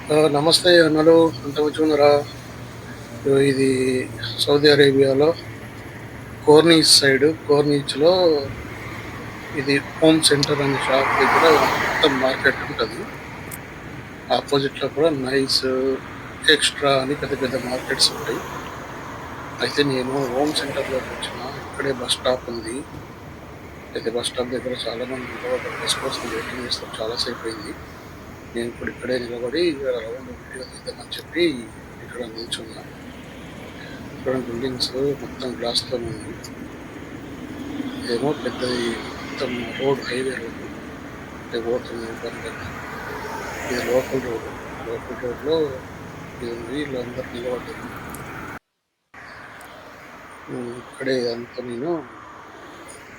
నమస్తే అన్నలు. అంత మంచిగున్నారా? ఇది సౌదీ అరేబియాలో కోర్నిచ్‌లో ఇది హోమ్ సెంటర్ అనే షాప్ దగ్గర మొత్తం మార్కెట్ ఉంటది. ఆపోజిట్‌లో కూడా నైస్, ఎక్స్‌ట్రా అని పెద్ద పెద్ద మార్కెట్స్ ఉంటాయి. అయితే నేను హోమ్ సెంటర్‌లోకొచ్చిన. ఇక్కడే బస్ స్టాప్ ఉంది. అయితే బస్ స్టాప్ దగ్గర చాలామంది నిలబడ్డారు. బస్ కోసం వెయిటింగ్ చేస్తారు. చాలా సేపయింది. నేను కూడా ఇక్కడే నిలబడి రౌండ్ వీడియో తీద్దామని చెప్పి ఇక్కడ నిల్చున్నా. చూడండి, బిల్డింగ్స్ మొత్తం గ్లాస్‌తోనుంది. ఇదేమో పెద్దది, మొత్తం రోడ్, హైవే రోడ్డు. అంటే పోతున్నాయి బండ్లన్నీ. ఇది లోకల్ రోడ్డు. లోకల్ రోడ్‌లో ఇది ఉంది. వీళ్ళందరూ నిలబడ్డారు. ఇక్కడే ఇదంతా నేను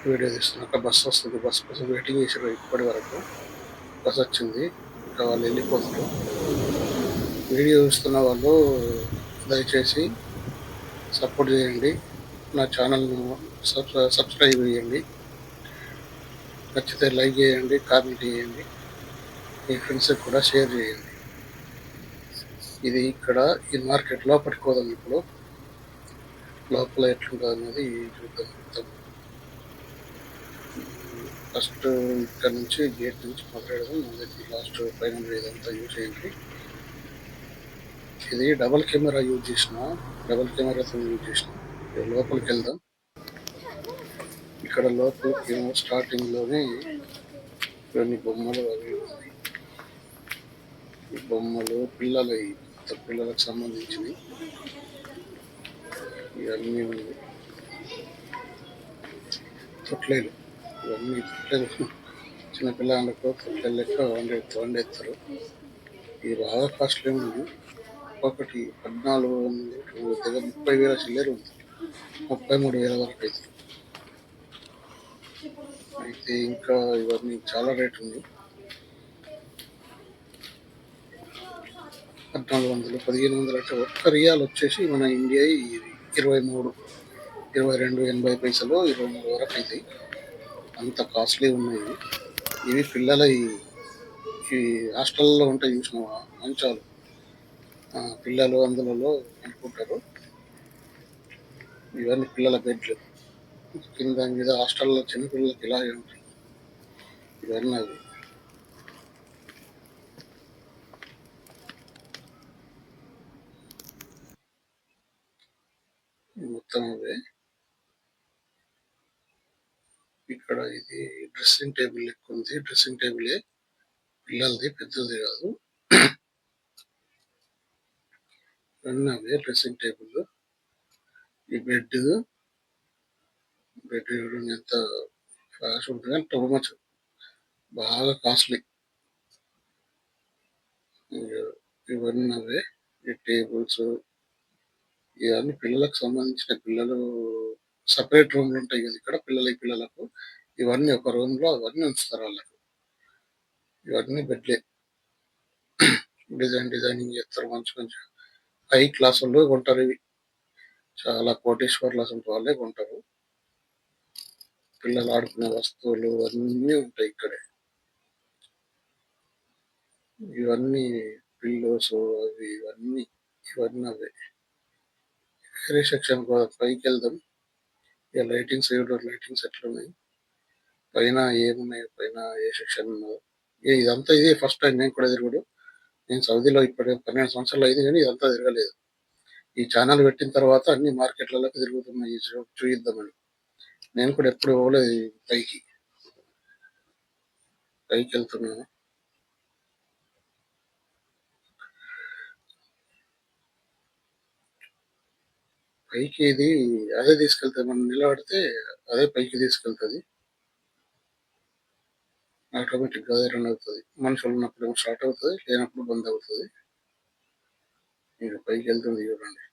వీడియో తీస్తున్నా. అక్కడ బస్ వస్తుంది. బస్ కోసం వెయిటింగ్ చేసారు ఇప్పటి వరకు. బస్ వచ్చింది. ఇంకా వాళ్ళు వెళ్ళిపోతారు. వీడియో చూస్తున్న వాళ్ళు దయచేసి సపోర్ట్ చేయండి. నా ఛానల్‌ను సబ్స్క్రైబ్ చేయండి. నచ్చితే లైక్ చేయండి, కామెంట్ చేయండి. మీ ఫ్రెండ్స్‌కి కూడా షేర్ చేయండి. ఇది ఇక్కడ ఈ మార్కెట్ లోపలికి పోదాం ఇప్పుడు. లోపల ఎట్లుంటది అనేది చూద్దాం మొత్తం. ఫస్ట్ ఇక్కడ నుంచి గేట్ నుంచి మొదలెడదాం. మొదటి లాస్ట్ పైన ఇదంతా యూజ్ చేయండి. ఇది డబల్ కెమెరాతో యూజ్ చేసిన. లోపలికి వెళ్దాం. ఇక్కడ లోపలికి స్టార్టింగ్ లోనే కొన్ని బొమ్మలు అవి ఉన్నాయి. ఈ బొమ్మలు పిల్లలకు సంబంధించినవి ఇవన్నీ ఉన్నాయి. తొట్లేలు, ఇవన్నీ తొట్లేలు. చిన్నపిల్లలకు తొట్లేలు లెక్క వండేస్తారు. ఇది బాగా కాస్ట్లీ ఉంది. ఒకటి 14,000 దగ్గర 30,000 చిల్లర ఉంది. 33,000 వరకు అయితే. అయితే ఇంకా ఇవన్నీ చాలా రేట్ ఉంది. 1,400, 1,500 అంటే ఒక్క రియాల్ వచ్చేసి మన ఇండియా 23, 22.80 పైసలు, 23 వరకు అవుతాయి. అంత కాస్ట్లీ ఉన్నాయి. ఇవి పిల్లల ఈ హాస్టల్లో ఉంటాయి చూసినావా మంచాలు, పిల్లలు అందులో అనుకుంటారు. ఇవన్నీ పిల్లల బెడ్లు. కింద మీద హాస్టల్లో చిన్నపిల్లలకి ఇలాగే ఉంటాయి. ఇవన్నీ అవి. మొత్తం అవే. ఇక్కడ ఇది డ్రెస్సింగ్ టేబుల్ లెక్క ఉంది. డ్రెస్సింగ్ టేబులే, పిల్లలది, పెద్దది కాదు. ఇవన్నీ అవే డ్రెస్సింగ్ టేబుల్. ఈ బెడ్ చూడండి ఎంత ఫ్లాష్ ఉంటుంది, కానీ టూ మచ్ బాగా కాస్ట్లీ. ఇవన్నీ అవే. ఈ టేబుల్స్ ఇవన్నీ పిల్లలకు సంబంధించిన. పిల్లలు సపరేట్ రూమ్లు ఉంటాయి కదా ఇక్కడ పిల్లలకు. ఇవన్నీ ఒక రూమ్ లో అవన్నీ ఉంచుతారు వాళ్ళకు. ఇవన్నీ బెడ్లే. డిజైనింగ్ చేస్తారు మంచి హై క్లాస్ వాళ్ళు కొంటారు ఇవి. చాలా కోటీశ్వర్లు అసలు వాళ్ళే కొంటారు. పిల్లలు ఆడుకునే వస్తువులు అన్నీ ఉంటాయి ఇక్కడే. ఇవన్నీ పిల్లోస్ అవి ఇవన్నీ అవే. వేరే సెక్షన్ పైకి వెళ్దాం. ఇక లైటింగ్స్ ఎట్లున్నాయి, పైన ఏమున్నాయి, పైన ఏ సెక్షన్ ఉన్నదో. ఇదంతా ఇదే ఫస్ట్ టైం నేను కూడా తిరుగుడు. నేను సౌదీలో ఇప్పుడు 12 సంవత్సరాలు అయింది, కానీ ఇదంతా తిరగలేదు. ఈ ఛానల్ పెట్టిన తర్వాత అన్ని మార్కెట్లలోకి తిరుగుతున్నాయి చూయిద్దామని. నేను కూడా ఎప్పుడు పోలేదు పైకి. వెళ్తున్నాను. పైకి ఇది అదే తీసుకెళ్తుంది. మనం నిలబడితే అదే పైకి తీసుకెళ్తుంది. ఆటోమేటిక్గా అదే రన్ అవుతుంది. మనుషులు ఉన్నప్పుడు స్టార్ట్ అవుతుంది, లేనప్పుడు బంద్ అవుతుంది. ఇంకా పైకి వెళ్తుంది చూడండి.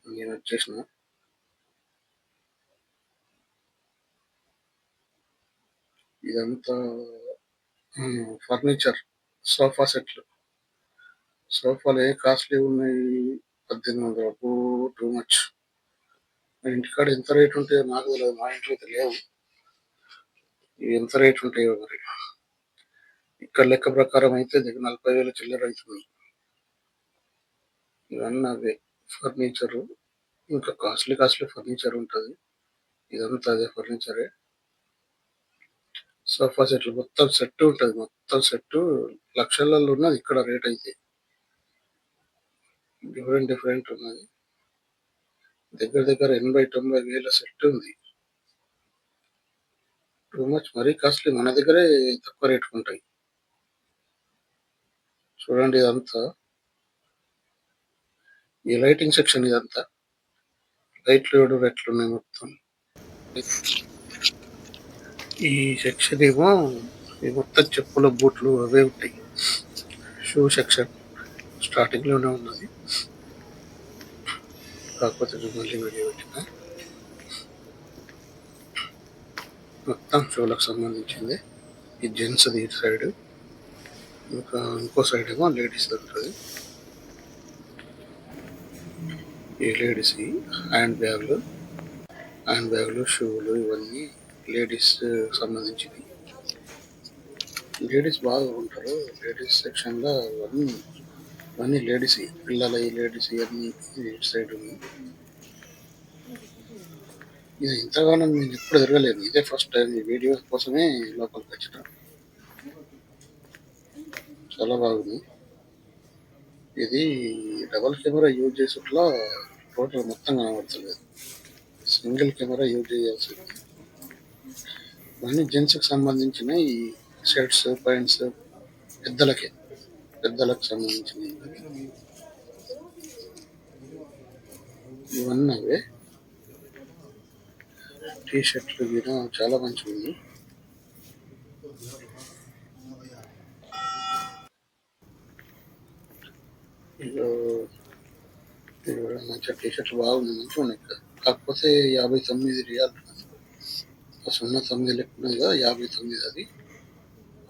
నేను వచ్చేసిన. ఇదంతా ఫర్నిచర్, సోఫా సెట్లు. సోఫాలు ఏ కాస్ట్లీ ఉన్నాయి. 1800, టూ మచ్. ఇంటికాడ ఎంత రేట్ ఉంటాయో నాకు తెలియదు. మా ఇంట్లో అయితే లేవు. ఇవి ఎంత రేట్ ఉంటాయో మరి. ఇక్కడ లెక్క ప్రకారం అయితే దగ్గర 40,000 చిల్లర అవుతుంది. ఇవన్నీ అవే ఫర్నిచరు, ఇంకా కాస్ట్లీ ఫర్నిచర్ ఉంటుంది. ఇదంతా అదే ఫర్నిచరే. సోఫా సెట్లు మొత్తం సెట్ ఉంటుంది. మొత్తం సెట్ లక్షలలో ఉన్నది ఇక్కడ రేట్ అయితే. డిఫరెంట్ ఉన్నది. దగ్గర 80-90 వేల సెట్ ఉంది. టూ మచ్, మరీ కాస్ట్లీ. మన దగ్గరే తక్కువ రేటుకు ఉంటాయి. చూడండి ఇదంతా ఈ లైటింగ్ సెక్షన్. ఇదంతా లైట్లు చూడు ఎట్లున్నాయి మొత్తం. ఈ సెక్షన్ ఏమో ఈ మొత్తం చెప్పుల బూట్లు అవే ఉంటాయి. షూ సెక్షన్ స్టార్టింగ్ లోనే ఉన్నది, కాకపోతే మళ్ళీ వీడియో పెట్టిన. మొత్తం షూలకు సంబంధించింది. ఈ జెంట్స్ ఈ సైడ్, ఇంకా ఇంకో సైడ్ ఏమో లేడీస్ ఉంటుంది. ఈ లేడీస్ హ్యాండ్ బ్యాగులు షూలు ఇవన్నీ లేడీస్ సంబంధించినవి. లేడీస్ బాగా ఉంటారు. లేడీస్ సెక్షన్లో ఇవన్నీ లేడీస్, పిల్లల లేడీస్ ఇవన్నీ సైడ్ ఉంది. ఇది ఇంతగానో నేను ఎప్పుడు తిరగలేదు. ఇదే ఫస్ట్ టైం. ఈ వీడియో కోసమే లోపలికి వచ్చిన. చాలా బాగుంది. ఇది డబల్ కెమెరా యూజ్ చేసేట్లా టోటల్ మొత్తం కనబడతలేదు. సింగిల్ కెమెరా యూజ్ చేయాల్సింది. ఇవన్నీ జెంట్స్కి సంబంధించిన ఈ షర్ట్స్ ప్యాంట్స్, పెద్దలకు సంబంధించినవి ఇవన్నీ అవే. టీ షర్ట్లు కూడా చాలా మంచిగా ఉంది. మంచిగా టీ షర్ట్లు బాగుంది, మంచిగా ఉన్నాయి. కాకపోతే 59 రియాల్. 09 లెక్క ఉన్నది కదా, 59 అది.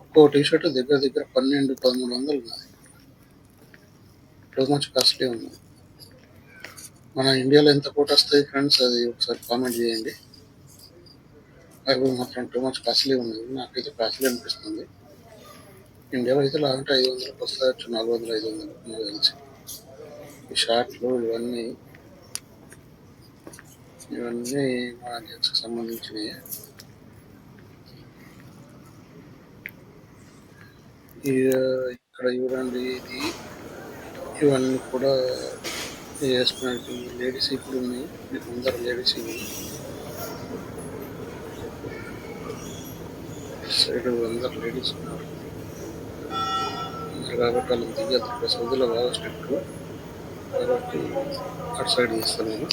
ఒక్కో టీ షర్ట్ దగ్గర 1200-1300 ఉన్నది. టూ మచ్ కాస్ట్లీ ఉన్నది. మన ఇండియాలో ఎంత కోట్ వస్తాయి ఫ్రెండ్స్, అది ఒకసారి కామెంట్ చేయండి. అవి మాత్రం టూ మచ్ కాస్ట్లీ ఉన్నది. నాకైతే కాస్ట్లీ అనిపిస్తుంది. ఇండియాలో అయితే లాంటి 500కి వస్తాయచ్చు, 400-500 నాకు తెలిసి. ఈ షార్ట్లు ఇవన్నీ మన జెంట్స్కి సంబంధించినవి. ఇక్కడ చూడండి, ఇవన్నీ కూడా వేసుకున్నట్టు లేడీస్ ఇప్పుడు ఉన్నాయి. అందరు లేడీస్ సైడ్ అందరు లేడీస్ ఉన్నారు కాబట్టి వాళ్ళు దిగదు. సౌదీలో బాగా స్ట్రిక్ట్ కాబట్టి అటు సైడ్ తీస్తాను నేను.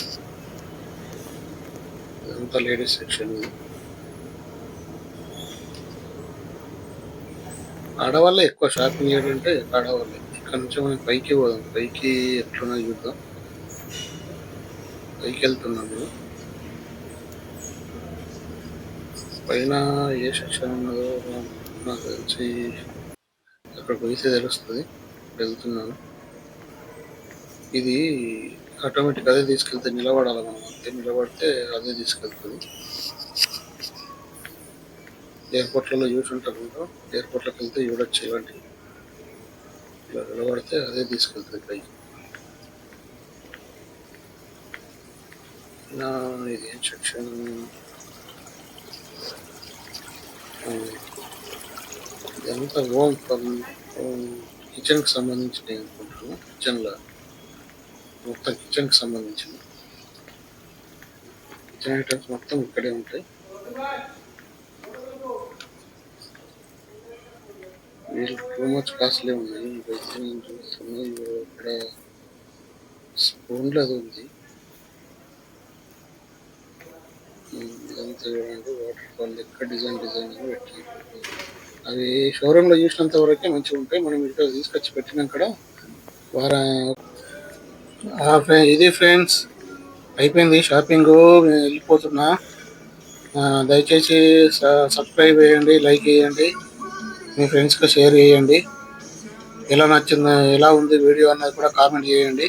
ఇదంతా లేడీస్ సెక్షన్. ఆడవాళ్ళే ఎక్కువ షాపింగ్ చేయడంటే ఆడవాళ్ళే. ఇక్కడ నుంచి మనం పైకి పోదాం. పైకి ఎట్లున్నా చూద్దాం. పైకి వెళ్తున్నాము. పైన ఏ సెక్షన్ ఉన్నదో నాకు తెలిసి అక్కడ పోయితే తెలుస్తుంది. వెళ్తున్నాను. ఇది ఆటోమేటిక్ అదే తీసుకెళ్తే నిలబడాలి మనం. అంతే నిలబడితే అదే తీసుకెళ్తుంది. ఎయిర్పోర్ట్లలో చూసి ఉంటారు. ఎయిర్పోర్ట్లోకి వెళ్తే చూడొచ్చు ఇలాంటి. ఇలా నిలబడితే అదే తీసుకెళ్తుంది పైకి. ఇది ఏం సెక్షన్? ఇదంతా కిచెన్కి సంబంధించినవి అనుకుంటున్నాను. మొత్తం కిచెన్కి సంబంధించిన కిచెన్ ఐటమ్స్ మొత్తం ఇక్కడే ఉంటాయి. వీళ్ళు టూ మచ్ కాస్ట్లీ ఉన్నాయి. ఇవైతే నేను చూస్తున్నాను. ఇక్కడ స్పూన్లు అది ఉంది. ఇదంతా చూడండి, వాటర్ ఫాల్ లెక్క డిజైన్ పెట్టి. అవి షోరూంలో చూసినంత వరకే మంచిగా ఉంటాయి. మనం ఇక్కడ తీసుకొచ్చి పెట్టినాక ఇది ఫ్రెండ్స్ అయిపోయింది షాపింగ్. వెళ్ళిపోతున్నా. దయచేసి సబ్స్క్రైబ్ చేయండి, లైక్ చేయండి, మీ ఫ్రెండ్స్కి షేర్ చేయండి. ఎలా నచ్చింది, ఎలా ఉంది వీడియో అన్నది కూడా కామెంట్ చేయండి.